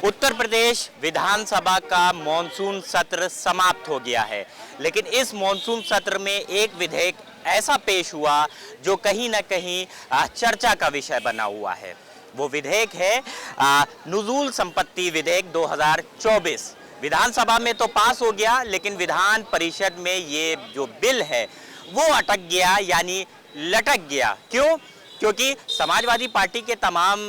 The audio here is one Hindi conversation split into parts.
उत्तर प्रदेश विधानसभा का मॉनसून सत्र समाप्त हो गया है, लेकिन इस मॉनसून सत्र में एक विधेयक ऐसा पेश हुआ जो कहीं ना कहीं चर्चा का विषय बना हुआ है। वो विधेयक है नुज़ूल संपत्ति विधेयक 2024। विधानसभा में तो पास हो गया, लेकिन विधान परिषद में ये जो बिल है वो अटक गया, यानी लटक गया। क्यों? क्योंकि समाजवादी पार्टी के तमाम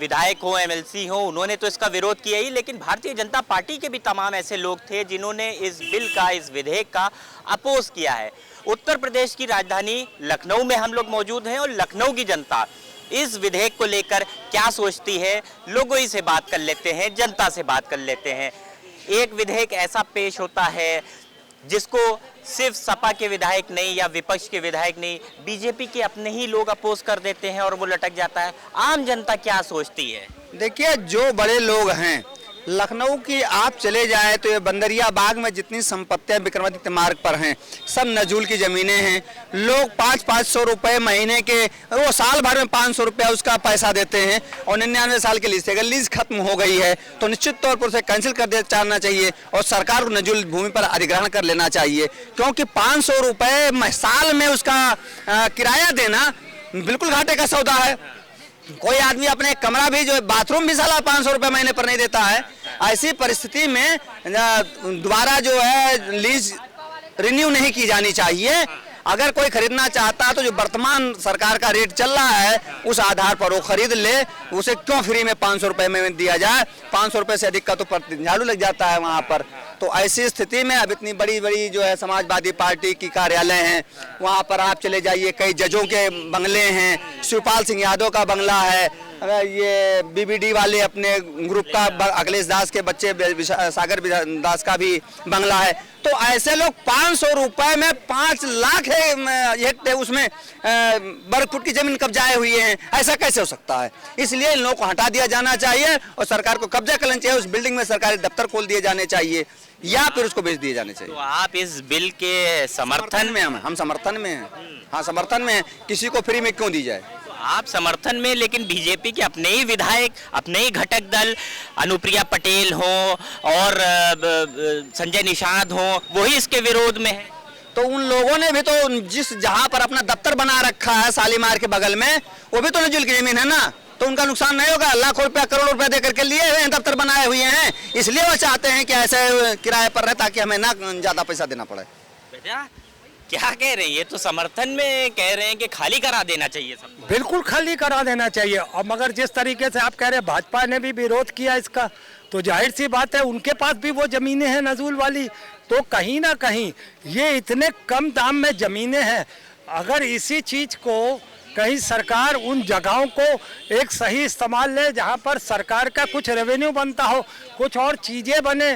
विधायक हो, एमएलसी हो, उन्होंने तो इसका विरोध किया ही, लेकिन भारतीय जनता पार्टी के भी तमाम ऐसे लोग थे जिन्होंने इस बिल का, इस विधेयक का अपोज किया है। उत्तर प्रदेश की राजधानी लखनऊ में हम लोग मौजूद हैं और लखनऊ की जनता इस विधेयक को लेकर क्या सोचती है, लोगों ही से बात कर लेते हैं, जनता से बात कर लेते हैं। एक विधेयक ऐसा पेश होता है जिसको सिर्फ सपा के विधायक नहीं या विपक्ष के विधायक नहीं, बीजेपी के अपने ही लोग अपोज कर देते हैं और वो लटक जाता है। आम जनता क्या सोचती है? देखिए, जो बड़े लोग हैं लखनऊ की, आप चले जाए तो ये बंदरिया बाग में जितनी संपत्तियां विक्रमादित्य मार्ग पर हैं सब नजूल की ज़मीनें हैं। लोग 500 रुपये महीने के, वो साल भर में 500 रुपया उसका पैसा देते हैं और 99 साल के लीज, अगर लीज खत्म हो गई है तो निश्चित तौर पर उसे कैंसिल कर देना चाहिए और सरकार को नजूल भूमि पर अधिग्रहण कर लेना चाहिए, क्योंकि 500 रुपये साल में उसका किराया देना बिल्कुल घाटे का सौदा है। कोई आदमी अपने कमरा भी, जो बाथरूम भी साला 500 रुपये महीने पर नहीं देता है। ऐसी परिस्थिति में दोबारा जो है लीज रिन्यू नहीं की जानी चाहिए। अगर कोई खरीदना चाहता है तो जो वर्तमान सरकार का रेट चल रहा है उस आधार पर वो खरीद ले, उसे क्यों फ्री में 500 रुपये में दिया जाए। 500 रुपये से अधिक का तो झाड़ू लग जाता है वहाँ पर। तो ऐसी स्थिति में अब इतनी बड़ी बड़ी जो है समाजवादी पार्टी की कार्यालय हैं, वहाँ पर आप चले जाइए, कई जजों के बंगले हैं, शिवपाल सिंह यादव का बंगला है, ये बीबीडी वाले अपने ग्रुप का, अखिलेश दास के बच्चे सागर दास का भी बंगला है। तो ऐसे लोग 500 रुपए में 5 लाख हेक्टेयर उसमें वर्ग फुट की जमीन कब्जाए हुई है। ऐसा कैसे हो सकता है? इसलिए इन लोगों को हटा दिया जाना चाहिए और सरकार को कब्जा करना चाहिए। उस बिल्डिंग में सरकारी दफ्तर खोल दिए जाने चाहिए या फिर उसको बेच दिए जाने चाहिए। तो आप इस बिल के समर्थन में? हम समर्थन में हैं। हाँ, समर्थन में हैं। किसी को फ्री में क्यों दी जाए? आप समर्थन में, लेकिन बीजेपी के अपने ही विधायक, अपने ही घटक दल, अनुप्रिया पटेल हो और संजय निषाद हो, वही इसके विरोध में है। तो उन लोगों ने भी तो जहां पर अपना दफ्तर बना रखा है शालीमार के बगल में, वो भी तो नजूल की जमीन है ना, तो उनका नुकसान नहीं होगा? लाखों रुपया, करोड़ों रुपया दे करके लिए हुए हैं, दफ्तर बनाए हुए हैं, इसलिए वो चाहते हैं कि ऐसे किराए पर रहे ताकि हमें ना ज्यादा पैसा देना पड़े। बेटा क्या कह रहे हैं? ये तो समर्थन में कह रहे हैं कि खाली करा देना चाहिए सब। बिल्कुल खाली करा देना चाहिए। और मगर जिस तरीके से आप कह रहे हैं भाजपा ने भी विरोध किया इसका, तो जाहिर सी बात है उनके पास भी वो जमीनें हैं नजूल वाली। तो कहीं ना कहीं ये इतने कम दाम में जमीनें हैं, अगर इसी चीज को कहीं सरकार उन जगहों को एक सही इस्तेमाल ले जहां पर सरकार का कुछ रेवेन्यू बनता हो, कुछ और चीज़ें बने,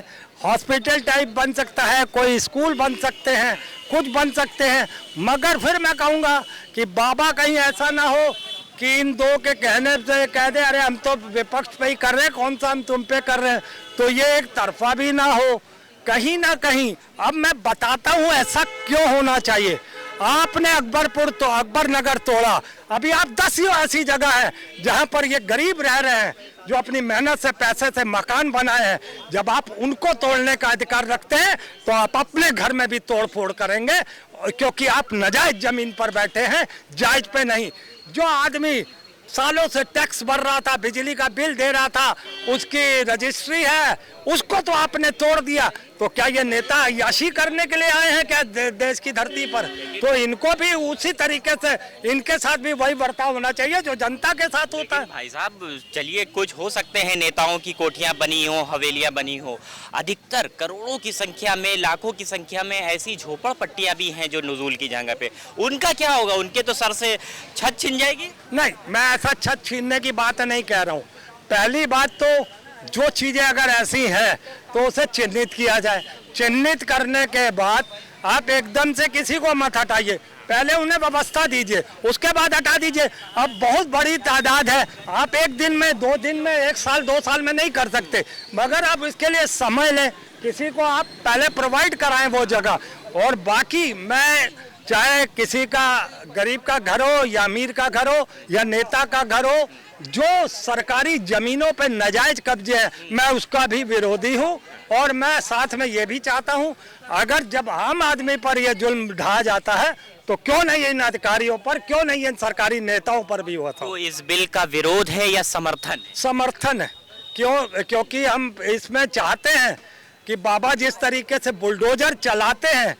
हॉस्पिटल टाइप बन सकता है, कोई स्कूल बन सकते हैं, कुछ बन सकते हैं। मगर फिर मैं कहूँगा कि बाबा कहीं ऐसा ना हो कि इन दो के कहने से कह दे अरे हम तो विपक्ष पे ही कर रहे हैं, कौन सा हम तुम पे कर रहे हैं, तो ये एक तरफा भी ना हो कहीं ना कहीं। अब मैं बताता हूँ ऐसा क्यों होना चाहिए। आपने अकबरपुर तो अकबर नगर तोड़ा, अभी आप 10 ऐसी जगह है जहां पर ये गरीब रह रहे हैं जो अपनी मेहनत से, पैसे से मकान बनाए हैं। जब आप उनको तोड़ने का अधिकार रखते हैं तो आप अपने घर में भी तोड़ फोड़ करेंगे, क्योंकि आप नाजायज जमीन पर बैठे हैं, जायज पे नहीं। जो आदमी सालों से टैक्स भर रहा था, बिजली का बिल दे रहा था, उसकी रजिस्ट्री है, उसको तो आपने तोड़ दिया। तो क्या ये नेता अय्याशी करने के लिए आए हैं क्या देश की धरती पर? तो इनको भी उसी तरीके से, इनके साथ भी वही बर्ताव होना चाहिए जो जनता के साथ होता है। भाई साहब चलिए, कुछ हो सकते हैं नेताओं की कोठियां बनी हो, हवेलियां बनी हो, अधिकतर करोड़ों की संख्या में, लाखों की संख्या में ऐसी झोपड़पट्टियां भी हैं जो नुज़ूल की जगह पे। उनका क्या होगा? उनके तो सर से छत छिन जाएगी। नहीं, मैं ऐसा छत छीनने की बात नहीं कह रहा हूँ। पहली बात तो जो चीजें अगर ऐसी हैं तो उसे चिन्हित किया जाए। चिन्हित करने के बाद आप एकदम से किसी को मत हटाइए, पहले उन्हें व्यवस्था दीजिए, उसके बाद हटा दीजिए। अब बहुत बड़ी तादाद है, आप एक दिन में, 2 दिन में, 1 साल 2 साल में नहीं कर सकते, मगर आप इसके लिए समय लें, किसी को आप पहले प्रोवाइड कराएं वो जगह। और बाकी मैं चाहे किसी का गरीब का घर हो या अमीर का घर हो या नेता का घर हो, जो सरकारी जमीनों पे नाजायज कब्जे है, मैं उसका भी विरोधी हूँ। और मैं साथ में ये भी चाहता हूँ, अगर जब आम आदमी पर यह जुल्म ढाया जाता है तो क्यों नहीं इन अधिकारियों पर, क्यों नहीं इन सरकारी नेताओं पर भी हुआ था। तो इस बिल का विरोध है या समर्थन है? समर्थन है। क्योंकि हम इसमें चाहते हैं कि बाबा जिस तरीके से बुलडोजर चलाते हैं,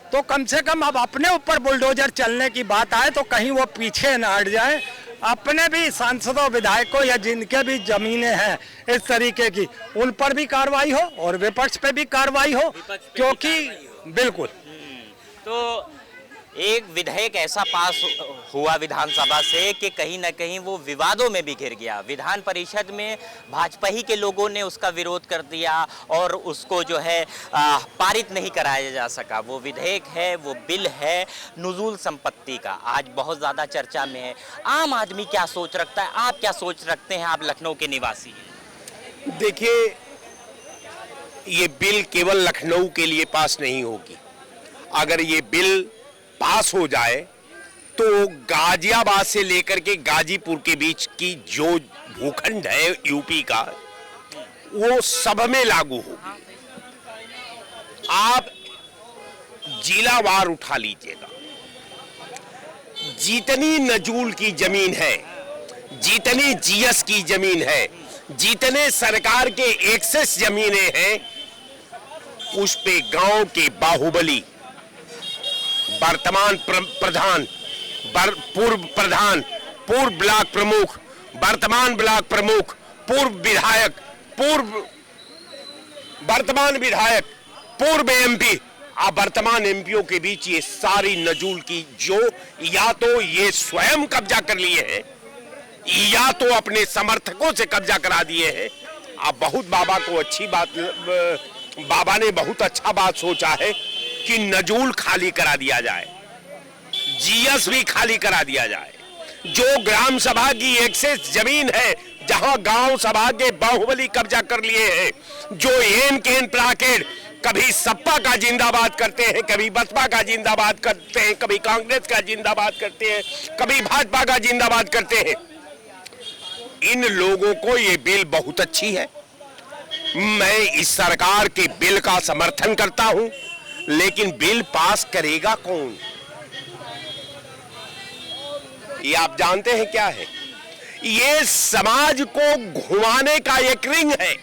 तो कम से कम अब अपने ऊपर बुलडोजर चलने की बात आए तो कहीं वो पीछे न हट जाए। अपने भी सांसदों विधायकों या जिनके भी जमीनें हैं इस तरीके की, उन पर भी कार्रवाई हो और विपक्ष पे भी कार्रवाई हो, क्योंकि बिल्कुल। तो एक विधेयक ऐसा पास हुआ विधानसभा से कि कहीं ना कहीं वो विवादों में भी घिर गया। विधान परिषद में भाजपा ही के लोगों ने उसका विरोध कर दिया और उसको जो है पारित नहीं कराया जा सका। वो विधेयक है, वो बिल है नुज़ूल संपत्ति का, आज बहुत ज़्यादा चर्चा में है। आम आदमी क्या सोच रखता है, आप क्या सोच रखते हैं? आप लखनऊ के निवासी हैं। देखिए, ये बिल केवल लखनऊ के लिए पास नहीं होगी। अगर ये बिल पास हो जाए तो गाजियाबाद से लेकर के गाजीपुर के बीच की जो भूखंड है यूपी का, वो सब में लागू होगी। आप जिलावार उठा लीजिएगा, जितनी नजूल की जमीन है, जितनी जीएस की जमीन है, जितने सरकार के एक्सेस जमीनें हैं, उस पे गांव के बाहुबली, वर्तमान प्रधान, पूर्व प्रधान, पूर्व ब्लॉक प्रमुख, वर्तमान ब्लॉक प्रमुख, वर्तमान विधायक, पूर्व एमपी, अब वर्तमान एमपीओ के बीच ये सारी नजूल की जो या तो ये स्वयं कब्जा कर लिए हैं या तो अपने समर्थकों से कब्जा करा दिए हैं। अब बहुत बाबा ने बहुत अच्छा बात सोचा है कि नजूल खाली करा दिया जाए, जीएस भी खाली करा दिया जाए। जो ग्राम सभा की एक्सेस जमीन है, जहां गांव सभा के बाहुबली कब्जा कर लिए हैं, जो एन केन प्लाकेट कभी सपा का जिंदाबाद करते हैं, कभी बसपा का जिंदाबाद करते हैं, कभी कांग्रेस का जिंदाबाद करते हैं, कभी भाजपा का जिंदाबाद करते हैं। इन लोगों को ये बिल बहुत अच्छी है। मैं इस सरकार के बिल का समर्थन करता हूं, लेकिन बिल पास करेगा कौन, ये आप जानते हैं क्या है? ये समाज को घुमाने का एक रिंग है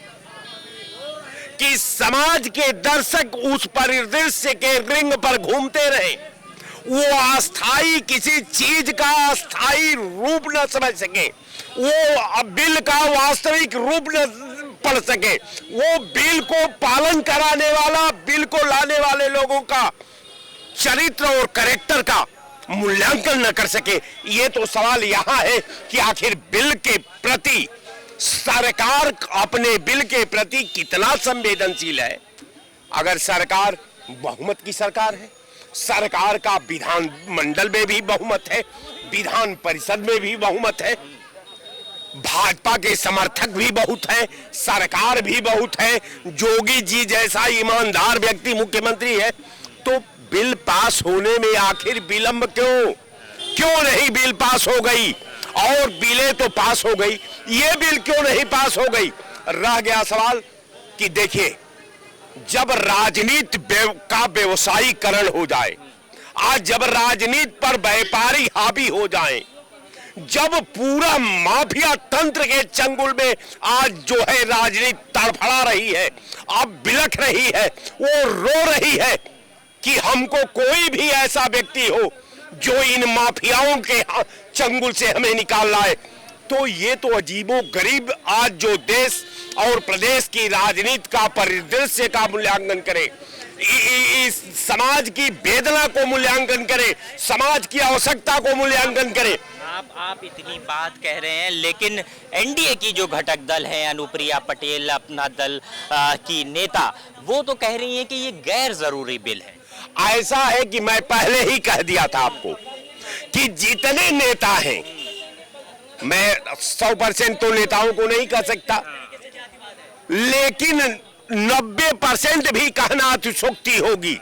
कि समाज के दर्शक उस परिदृश्य के रिंग पर घूमते रहे, वो अस्थाई किसी चीज का अस्थाई रूप न समझ सके, वो बिल का वास्तविक रूप न पढ़ सके, वो बिल को पालन कराने वाला, बिल को लाने वाले लोगों का चरित्र और कैरेक्टर का मूल्यांकन न कर सके। ये तो सवाल यहां है कि आखिर बिल के प्रति सरकार अपने बिल के प्रति कितना संवेदनशील है। अगर सरकार बहुमत की सरकार है, सरकार का विधान मंडल में भी बहुमत है, विधान परिषद में भी बहुमत है, भाजपा के समर्थक भी बहुत है, सरकार भी बहुत है, जोगी जी जैसा ईमानदार व्यक्ति मुख्यमंत्री है, तो बिल पास होने में आखिर विलंब क्यों नहीं बिल पास हो गई? और बिलें तो पास हो गई, ये बिल क्यों नहीं पास हो गई? रह गया सवाल कि देखिए, जब राजनीति का व्यवसायीकरण हो जाए, आज जब राजनीति पर व्यापारी हावी हो जाए, जब पूरा माफिया तंत्र के चंगुल में आज जो है राजनीति तड़फड़ा रही है, अब बिलख रही है, वो रो रही है कि हमको कोई भी ऐसा व्यक्ति हो जो इन माफियाओं के चंगुल से हमें निकाल लाए, तो ये तो अजीबो गरीब आज जो देश और प्रदेश की राजनीति का परिदृश्य का मूल्यांकन करे, इस समाज की वेदना को मूल्यांकन करे, समाज की आवश्यकता को मूल्यांकन करे। आप इतनी बात कह रहे हैं, लेकिन एनडीए की जो घटक दल है, अनुप्रिया पटेल अपना दल की नेता, वो तो कह रही हैं कि ये गैर जरूरी बिल है। ऐसा है कि मैं पहले ही कह दिया था आपको कि जितने नेता हैं, मैं 100% तो नेताओं को नहीं कह सकता, लेकिन 90% भी कहना अतिशयोक्ति होगी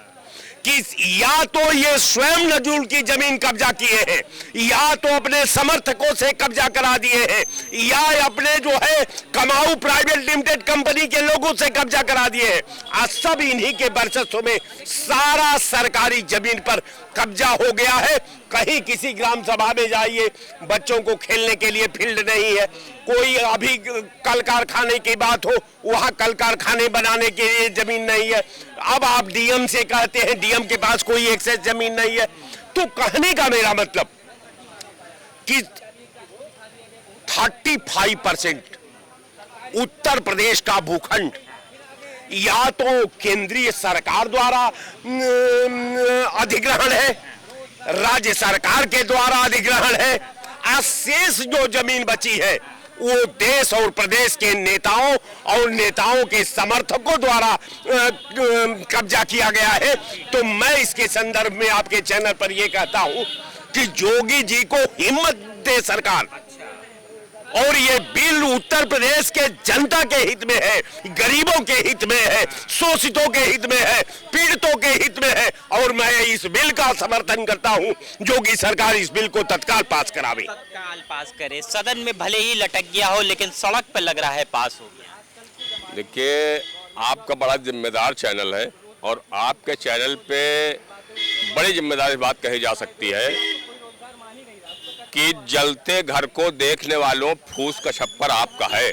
कि या तो ये स्वयं नजूल की जमीन कब्जा किए हैं, या तो अपने समर्थकों से कब्जा करा दिए हैं, या अपने जो है कमाऊ प्राइवेट लिमिटेड कंपनी के लोगों से कब्जा करा दिए हैं। आज सब इन्हीं के वर्चस्व में सारा सरकारी जमीन पर कब्जा हो गया है। कहीं किसी ग्राम सभा में जाइए, बच्चों को खेलने के लिए फील्ड नहीं है। कोई अभी कल कारखाने की बात हो, वहां कल कारखाने बनाने के लिए जमीन नहीं है। अब आप डीएम से कहते हैं डीएम के पास कोई एक्सेस जमीन नहीं है। तो कहने का मेरा मतलब कि 35% उत्तर प्रदेश का भूखंड या तो केंद्रीय सरकार द्वारा अधिग्रहण है, राज्य सरकार के द्वारा अधिग्रहण है। शेष जो जमीन बची है वो देश और प्रदेश के नेताओं और नेताओं के समर्थकों द्वारा कब्जा किया गया है। तो मैं इसके संदर्भ में आपके चैनल पर यह कहता हूं कि जोगी जी को हिम्मत दे सरकार, और ये बिल उत्तर प्रदेश के जनता के हित में है, गरीबों के हित में है, शोषितों के हित में है, पीड़ितों के हित में है। और मैं इस बिल का समर्थन करता हूं, जोगी सरकार इस बिल को तत्काल पास करावे, तत्काल पास करे। सदन में भले ही लटक गया हो, लेकिन सड़क पर लग रहा है पास हो गया। देखिए, आपका बड़ा जिम्मेदार चैनल है और आपके चैनल पे बड़ी जिम्मेदारी बात कही जा सकती है कि जलते घर को देखने वालों फूस का छप्पर आपका है।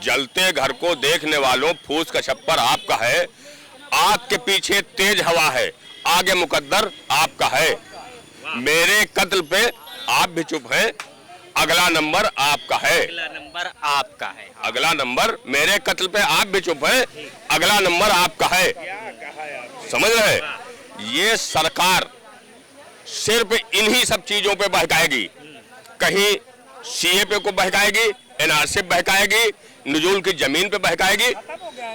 जलते घर को देखने वालों फूस का छप्पर आपका है। आग के पीछे तेज हवा है, आगे मुकद्दर आपका है। मेरे कत्ल पे आप भी चुप हैं, अगला नंबर आपका है। अगला नंबर आपका है। अगला नंबर, मेरे कत्ल पे आप भी चुप हैं, अगला नंबर आपका है। समझ रहे? ये सरकार सिर्फ इन्हीं सब चीजों पे बहकाएगी। कहीं सीएपी को बहकाएगी, एनआरसी बहकाएगी, नजूल की जमीन पे बहकाएगी,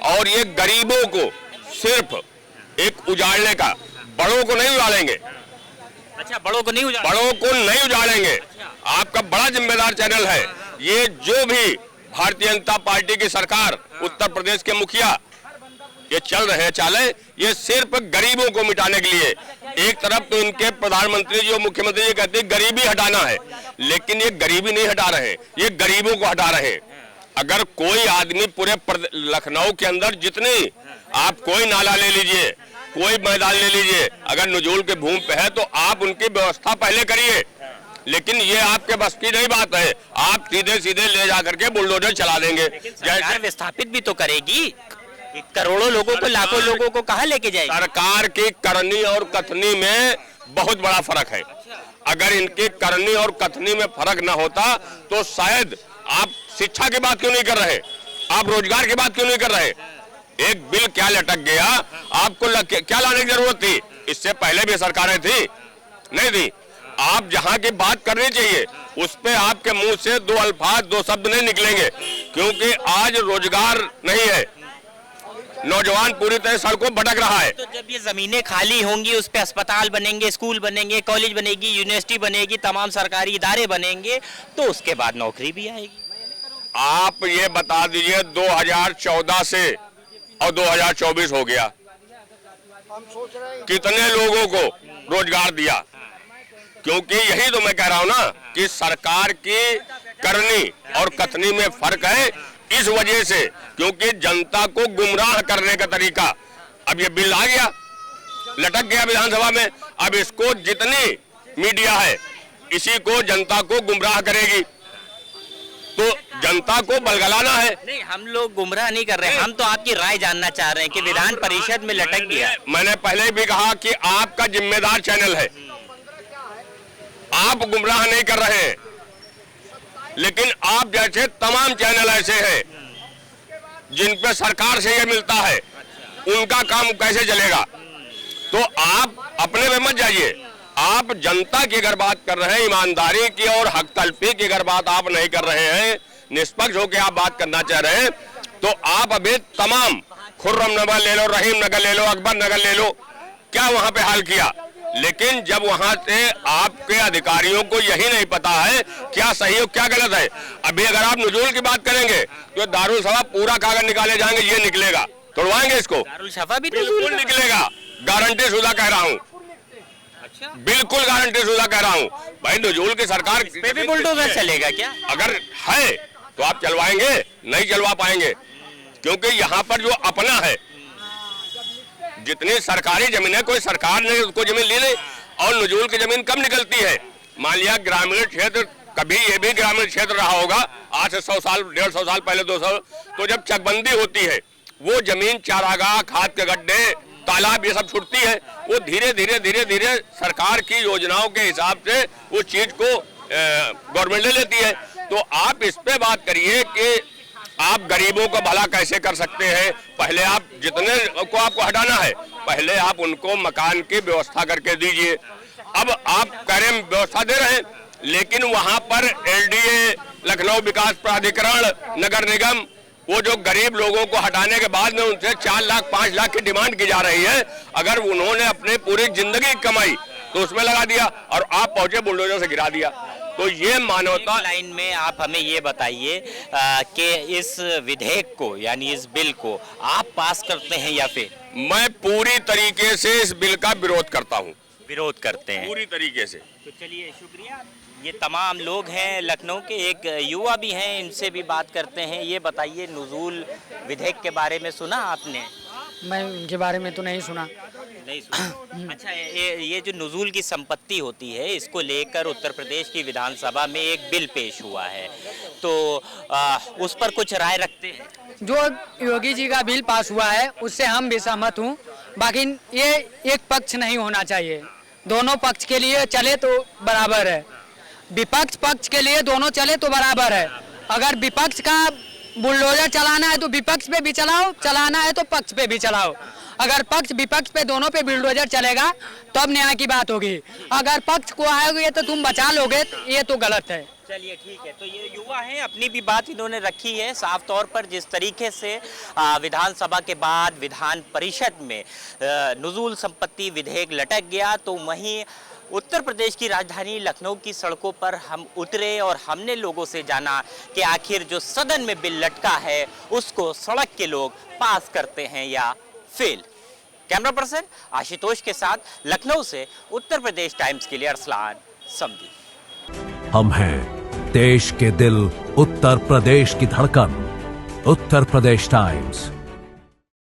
और ये गरीबों को सिर्फ एक उजाड़ने का। बड़ों को नहीं उजाड़ेंगे। अच्छा, बड़ों को नहीं उजाड़ेंगे। बड़ों को नहीं उजाड़ेंगे। आपका बड़ा जिम्मेदार चैनल है। ये जो भी भारतीय जनता पार्टी की सरकार, उत्तर प्रदेश के मुखिया ये चल रहे चाले, ये सिर्फ गरीबों को मिटाने के लिए। एक तरफ तो इनके प्रधानमंत्री जी और मुख्यमंत्री जी कहते हैं गरीबी हटाना है, लेकिन ये गरीबी नहीं हटा रहे, ये गरीबों को हटा रहे हैं। अगर कोई आदमी पूरे लखनऊ के अंदर जितनी, आप कोई नाला ले लीजिए, कोई मैदान ले लीजिए, अगर नजूल के भूमि पे है तो आप उनकी व्यवस्था पहले करिए। लेकिन ये आपके बस की नहीं बात है। आप सीधे सीधे ले जाकर के बुलडोजर चला देंगे। सरकार विस्थापित भी तो करेगी। करोड़ों लोगों को, लाखों लोगों को कहां लेके जाएगी? सरकार की करनी और कथनी में बहुत बड़ा फर्क है। अगर इनकी करनी और कथनी में फर्क ना होता तो शायद आप शिक्षा की बात क्यों नहीं कर रहे, आप रोजगार की बात क्यों नहीं कर रहे? एक बिल क्या लटक गया, आपको क्या लाने की जरूरत थी? इससे पहले भी सरकारें थी, नहीं थी? आप जहां की बात करनी चाहिए उस पे आपके मुंह से दो अल्फाज, दो शब्द नहीं निकलेंगे, क्योंकि आज रोजगार नहीं है। नौजवान पूरी तरह सड़कों भटक रहा है। तो जब ये जमीनें खाली होंगी, उस पे अस्पताल बनेंगे, स्कूल बनेंगे, कॉलेज बनेगी, यूनिवर्सिटी बनेगी, तमाम सरकारी इदारे बनेंगे, तो उसके बाद नौकरी भी आएगी। आप ये बता दीजिए 2014 से और 2024 हो गया, कितने लोगों को रोजगार दिया? क्योंकि यही तो मैं कह रहा हूं ना कि सरकार की करनी और कथनी में फर्क है। इस वजह से, क्योंकि जनता को गुमराह करने का तरीका, अब ये बिल आ गया, लटक गया विधानसभा में, अब इसको जितनी मीडिया है इसी को जनता को गुमराह करेगी, तो जनता को बलगलाना है। नहीं, हम लोग गुमराह नहीं कर रहे हैं, हम तो आपकी राय जानना चाह रहे हैं कि विधान परिषद में लटक गया। मैंने पहले भी कहा कि आपका जिम्मेदार चैनल है, आप गुमराह नहीं कर रहे हैं, लेकिन आप जैसे तमाम चैनल ऐसे हैं जिन पे सरकार से ये मिलता है, उनका काम कैसे चलेगा? तो आप अपने में मत जाइए। आप जनता की अगर बात कर रहे हैं, ईमानदारी की और हक तलफी की अगर बात आप नहीं कर रहे हैं, निष्पक्ष होकर आप बात करना चाह रहे हैं, तो आप अभी तमाम खुर्रम नगर ले लो, रहीम नगर ले लो, अकबर नगर ले लो, क्या वहां पे हाल किया? लेकिन जब वहां से आपके अधिकारियों को यही नहीं पता है क्या सही और क्या गलत है। अभी अगर आप नजूल की बात करेंगे तो दारुल सफा पूरा कागज निकाले जाएंगे, ये निकलेगा, तोड़वाएंगे इसको, दारुल सफा भी बिल्कुल निकलेगा, गारंटी शुदा कह रहा हूँ, अच्छा, बिल्कुल गारंटी शुदा कह रहा हूँ भाई। नजूल की सरकार पे भी बुलडोजर चलेगा क्या? अगर है तो आप चलवाएंगे, नहीं चलवा पाएंगे, क्योंकि यहाँ पर जो अपना है, जितनी सरकारी जमीन है, कोई सरकार ने उसको जमीन ली नहीं। और नजूल की जमीन कब निकलती है? मान लिया ग्रामीण क्षेत्र, कभी ये भी ग्रामीण क्षेत्र रहा होगा आज से 100 साल 150 साल पहले, 200, तो जब चकबंदी होती है वो जमीन चारागाह, खाद के गड्ढे, तालाब ये सब छूटती है, वो धीरे धीरे धीरे धीरे सरकार की योजनाओं के हिसाब से उस चीज को गवर्नमेंट ले लेती है। तो आप इस पे बात करिए कि आप गरीबों को भला कैसे कर सकते हैं। पहले आप जितने को आपको हटाना है, पहले आप उनको मकान की व्यवस्था करके दीजिए। अब आप कह रहे हैं व्यवस्था दे रहे हैं, लेकिन वहां पर एलडीए, लखनऊ विकास प्राधिकरण, नगर निगम, वो जो गरीब लोगों को हटाने के बाद में उनसे 4 लाख 5 लाख की डिमांड की जा रही है। अगर उन्होंने अपनी पूरी जिंदगी कमाई तो उसमें लगा दिया और आप पहुंचे बुलडोजर से गिरा दिया। तो ये मानवता। लाइन में आप हमें ये बताइए कि इस विधेयक को, यानी इस बिल को आप पास करते हैं या फिर? मैं पूरी तरीके से इस बिल का विरोध करता हूँ, विरोध करते हैं पूरी तरीके से। तो चलिए, शुक्रिया। ये तमाम लोग हैं लखनऊ के, एक युवा भी हैं, इनसे भी बात करते हैं। ये बताइए, नज़ूल विधेयक के बारे में सुना आपने? मैं उनके बारे में तो नहीं सुना। नहीं सुना। अच्छा, ये जो नज़ूल की संपत्ति होती है, इसको लेकर उत्तर प्रदेश की विधानसभा में एक बिल पेश हुआ है, तो उस पर कुछ राय रखते हैं? जो योगी जी का बिल पास हुआ है उससे हम भी सहमत हूँ। बाकी ये एक पक्ष नहीं होना चाहिए, दोनों पक्ष के लिए चले तो बराबर है, विपक्ष पक्ष के लिए दोनों चले तो बराबर है। अगर विपक्ष का बुलडोजर चलाना है तो विपक्ष पे भी चलाओ, चलाना है तो पक्ष पे भी चलाओ। अगर पक्ष विपक्ष पे दोनों पे बुलडोजर चलेगा तब न्याय की बात होगी। अगर पक्ष को आओगे तो तुम बचा लोगे, ये तो गलत है। चलिए, ठीक है। तो ये युवा हैं, अपनी भी बात इन्होंने रखी है साफ तौर पर। जिस तरीके से विधानसभा के बाद विधान परिषद में नज़ूल संपत्ति विधेयक लटक गया, तो वहीं उत्तर प्रदेश की राजधानी लखनऊ की सड़कों पर हम उतरे और हमने लोगों से जाना कि आखिर जो सदन में बिल लटका है उसको सड़क के लोग पास करते हैं या फेल। कैमरा पर्सन आशुतोष के साथ लखनऊ से उत्तर प्रदेश टाइम्स के लिए अरसलान समदी। हम हैं देश के दिल, उत्तर प्रदेश की धड़कन, उत्तर प्रदेश टाइम्स।